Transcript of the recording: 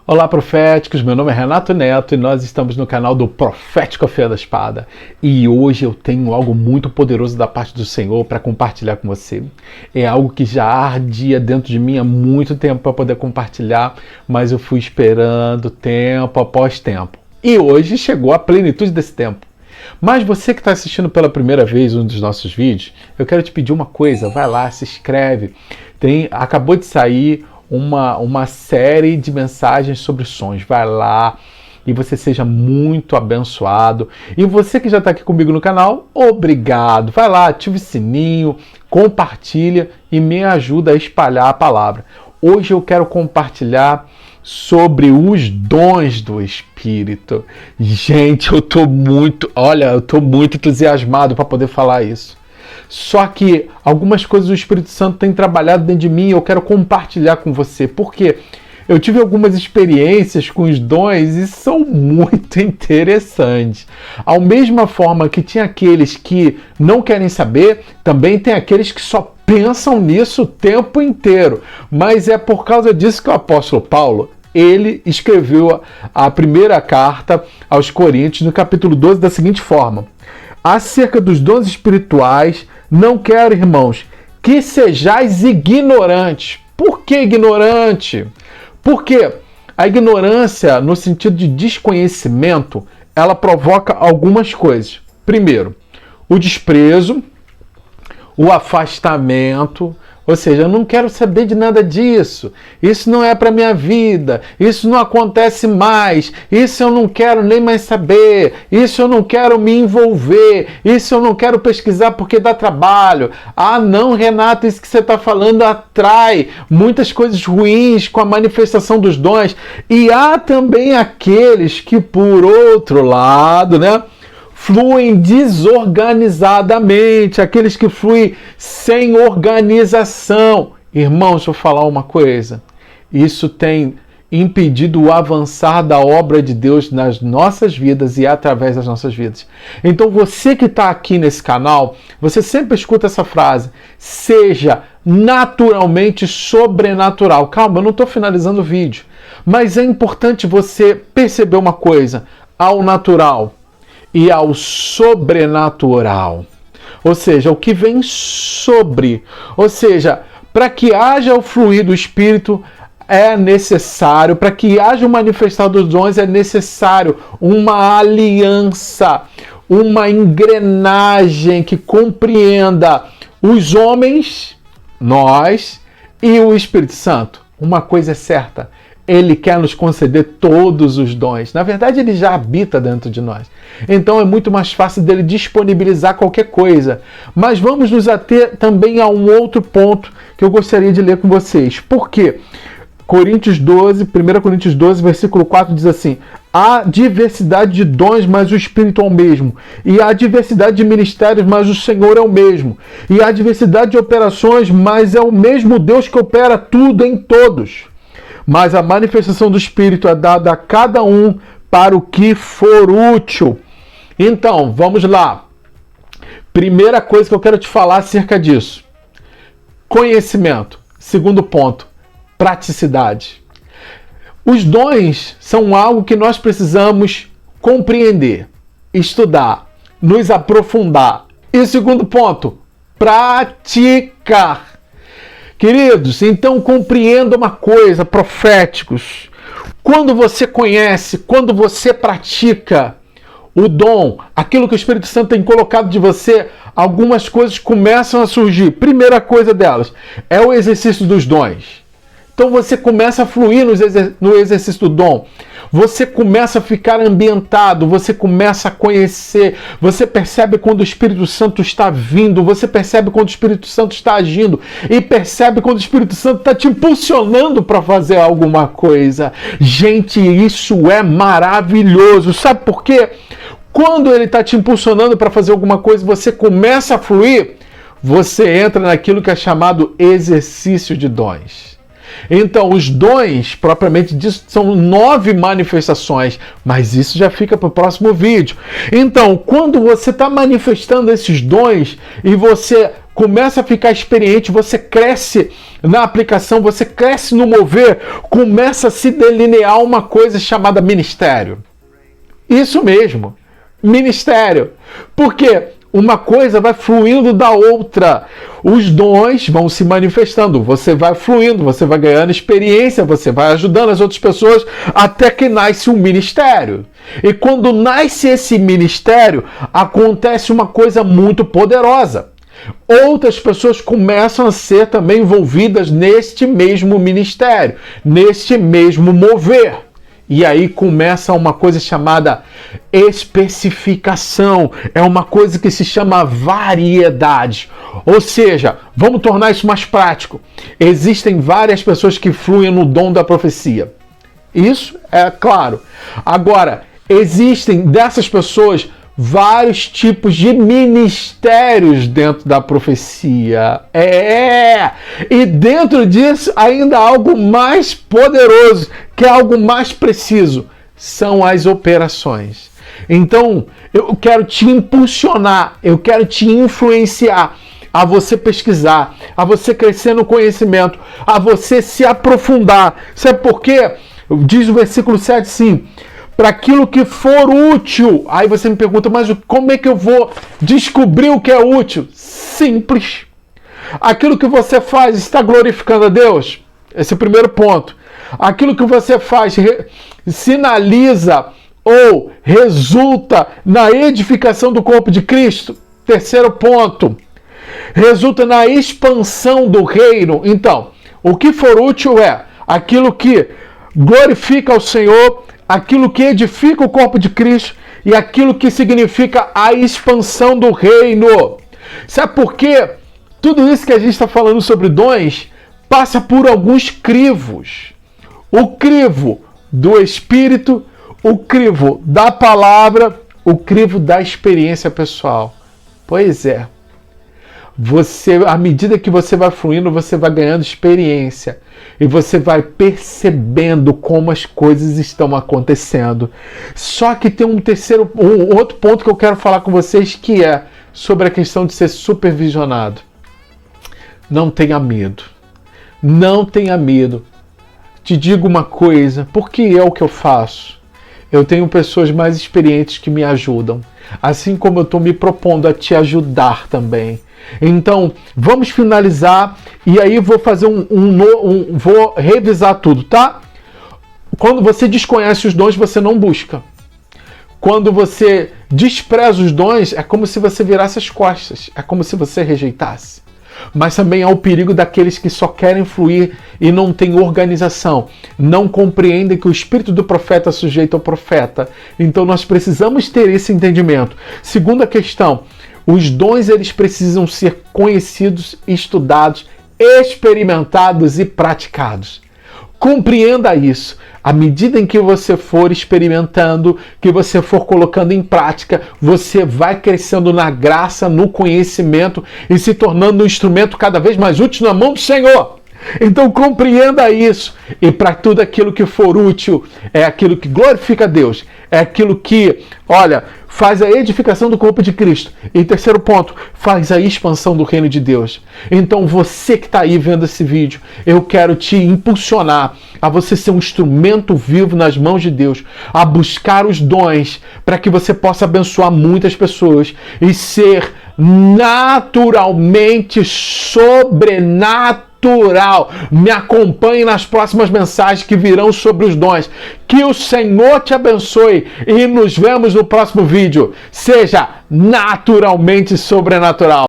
Olá, proféticos, meu nome é Renato Neto e nós estamos no canal do Profético Afiado da Espada. E hoje eu tenho algo muito poderoso da parte do Senhor para compartilhar com você. É algo que já ardia dentro de mim há muito tempo para poder compartilhar, mas eu fui esperando tempo após tempo. E hoje chegou a plenitude desse tempo. Mas você que está assistindo pela primeira vez um dos nossos vídeos, eu quero te pedir uma coisa, vai lá, se inscreve. Acabou de sair uma série de mensagens sobre sonhos. Vai lá e você seja muito abençoado. E você que já está aqui comigo no canal, obrigado. Vai lá, ativa o sininho, compartilha e me ajuda a espalhar a palavra. Hoje eu quero compartilhar sobre os dons do Espírito. Gente, eu estou muito entusiasmado para poder falar isso. Só que algumas coisas o Espírito Santo tem trabalhado dentro de mim e eu quero compartilhar com você. Por quê? Eu tive algumas experiências com os dons e são muito interessantes. Ao mesma forma que tinha aqueles que não querem saber, também tem aqueles que só pensam nisso o tempo inteiro. Mas é por causa disso que o apóstolo Paulo, ele escreveu a primeira carta aos Coríntios, no capítulo 12, da seguinte forma: acerca dos dons espirituais, não quero, irmãos, que sejais ignorantes. Por que ignorante? Porque a ignorância, no sentido de desconhecimento, ela provoca algumas coisas. Primeiro, o desprezo, o afastamento. Ou seja, eu não quero saber de nada disso. Isso não é para minha vida. Isso não acontece mais. Isso eu não quero nem mais saber. Isso eu não quero me envolver. Isso eu não quero pesquisar porque dá trabalho. Ah, não, Renato, isso que você está falando atrai muitas coisas ruins com a manifestação dos dons. E há também aqueles que, por outro lado, fluem desorganizadamente, aqueles que fluem sem organização. Irmãos, deixa eu falar uma coisa. Isso tem impedido o avançar da obra de Deus nas nossas vidas e através das nossas vidas. Então você que está aqui nesse canal, você sempre escuta essa frase: seja naturalmente sobrenatural. Calma, eu não estou finalizando o vídeo. Mas é importante você perceber uma coisa: ao natural e ao sobrenatural. Ou seja, o que vem sobre. Ou seja, para que haja o fluir do Espírito é necessário, para que haja o manifestar dos dons é necessário uma aliança, uma engrenagem que compreenda os homens, nós, e o Espírito Santo. Uma coisa é certa: Ele quer nos conceder todos os dons. Na verdade, Ele já habita dentro de nós. Então é muito mais fácil dele disponibilizar qualquer coisa. Mas vamos nos ater também a um outro ponto que eu gostaria de ler com vocês. Por quê? 1 Coríntios 12, versículo 4 diz assim: há diversidade de dons, mas o Espírito é o mesmo. E há diversidade de ministérios, mas o Senhor é o mesmo. E há diversidade de operações, mas é o mesmo Deus que opera tudo em todos. Mas a manifestação do Espírito é dada a cada um para o que for útil. Então, vamos lá. Primeira coisa que eu quero te falar acerca disso: conhecimento. Segundo ponto, praticidade. Os dons são algo que nós precisamos compreender, estudar, nos aprofundar. E segundo ponto, praticar. Queridos, então compreenda uma coisa, proféticos. Quando você conhece, quando você pratica o dom, aquilo que o Espírito Santo tem colocado de você, algumas coisas começam a surgir. Primeira coisa delas é o exercício dos dons. Então você começa a fluir no exercício do dom. Você começa a ficar ambientado, você começa a conhecer, você percebe quando o Espírito Santo está vindo, você percebe quando o Espírito Santo está agindo e percebe quando o Espírito Santo está te impulsionando para fazer alguma coisa. Gente, isso é maravilhoso. Sabe por quê? Quando ele está te impulsionando para fazer alguma coisa, você começa a fluir, você entra naquilo que é chamado exercício de dons. Então, os dons, propriamente dito, são 9 manifestações, mas isso já fica para o próximo vídeo. Então, quando você está manifestando esses dons e você começa a ficar experiente, você cresce na aplicação, você cresce no mover, começa a se delinear uma coisa chamada ministério. Isso mesmo, ministério. Porque uma coisa vai fluindo da outra. Os dons vão se manifestando, você vai fluindo, você vai ganhando experiência, você vai ajudando as outras pessoas até que nasce um ministério. E quando nasce esse ministério, acontece uma coisa muito poderosa. Outras pessoas começam a ser também envolvidas neste mesmo ministério, neste mesmo mover. E aí começa uma coisa chamada especificação. É uma coisa que se chama variedade. Ou seja, vamos tornar isso mais prático. Existem várias pessoas que fluem no dom da profecia. Isso é claro. Agora, existem dessas pessoas vários tipos de ministérios dentro da profecia. E dentro disso ainda há algo mais poderoso, que é algo mais preciso, são as operações. Então, eu quero te impulsionar, eu quero te influenciar a você pesquisar, a você crescer no conhecimento, a você se aprofundar. Sabe por quê? Diz o versículo 7 assim: para aquilo que for útil. Aí você me pergunta, mas como é que eu vou descobrir o que é útil? Simples. Aquilo que você faz está glorificando a Deus? Esse é o primeiro ponto. Aquilo que você faz sinaliza ou resulta na edificação do corpo de Cristo? Terceiro ponto. Resulta na expansão do reino. Então, o que for útil é aquilo que glorifica ao Senhor, aquilo que edifica o corpo de Cristo e aquilo que significa a expansão do reino. Sabe por quê? Tudo isso que a gente está falando sobre dons passa por alguns crivos. O crivo do Espírito, o crivo da palavra, o crivo da experiência pessoal. Pois é. À medida que você vai fluindo, você vai ganhando experiência e você vai percebendo como as coisas estão acontecendo. Só que tem um outro ponto que eu quero falar com vocês, que é sobre a questão de ser supervisionado. Não tenha medo. Não tenha medo. Te digo uma coisa, porque é o que eu faço. Eu tenho pessoas mais experientes que me ajudam, assim como eu estou me propondo a te ajudar também. Então, vamos finalizar e aí vou fazer vou revisar tudo, tá? Quando você desconhece os dons, você não busca. Quando você despreza os dons, é como se você virasse as costas, é como se você rejeitasse. Mas também há o perigo daqueles que só querem fluir e não têm organização, não compreendem que o espírito do profeta é sujeito ao profeta. Então nós precisamos ter esse entendimento. Segunda questão, os dons eles precisam ser conhecidos, estudados, experimentados e praticados. Compreenda isso. À medida em que você for experimentando, que você for colocando em prática, você vai crescendo na graça, no conhecimento e se tornando um instrumento cada vez mais útil na mão do Senhor. Então compreenda isso. E para tudo aquilo que for útil, é aquilo que glorifica a Deus, é aquilo que, faz a edificação do corpo de Cristo. E terceiro ponto, faz a expansão do reino de Deus. Então você que está aí vendo esse vídeo, eu quero te impulsionar a você ser um instrumento vivo nas mãos de Deus, a buscar os dons para que você possa abençoar muitas pessoas e ser naturalmente sobrenatural. Me acompanhe nas próximas mensagens que virão sobre os dons. Que o Senhor te abençoe e nos vemos no próximo vídeo. Seja naturalmente sobrenatural.